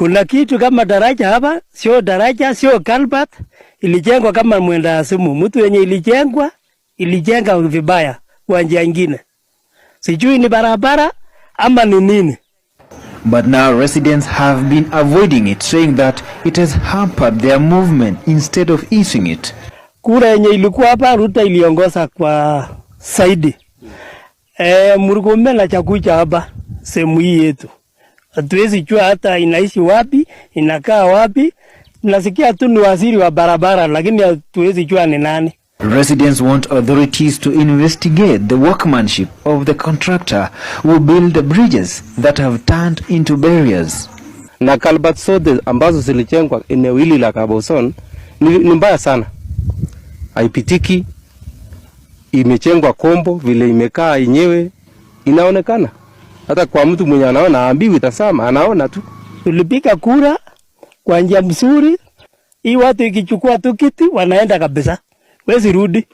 Kuna kitu kama daraja hapa, sio daraja, sio culvert, ilijengwa kama mwenda asimu. Mtu yenye ilijenga vibaya kwa njia nyingine. Sijui ni barabara ama ni nini. But now residents have been avoiding it, saying that it has hampered their movement instead of easing it. Kura yenye ilikuwa hapa Ruto iliongoza kwa saidi. Murkomen na chakucha hapa sehemu hii yetu. Hatuwezi jua hata inaishi wapi, inakaa wapi. Tunasikia tu ni waziri wa barabara lakini hatuwezi jua ni nani. Residents want authorities to investigate the workmanship of the contractor who built the bridges that have turned into barriers. Na kalbat zote ambazo zilijengwa eneo hili la Kaboson ni mbaya sana. Haipitiki, imejengwa kombo vile imekaa yenyewe inaonekana. Hata kwa mtu mwenye anaona ambiwi tasama, anaona tu. Tulipiga kura kwa njia mzuri. Hii watu ikichukua tu kiti wanaenda kabisa. Wezi rudi.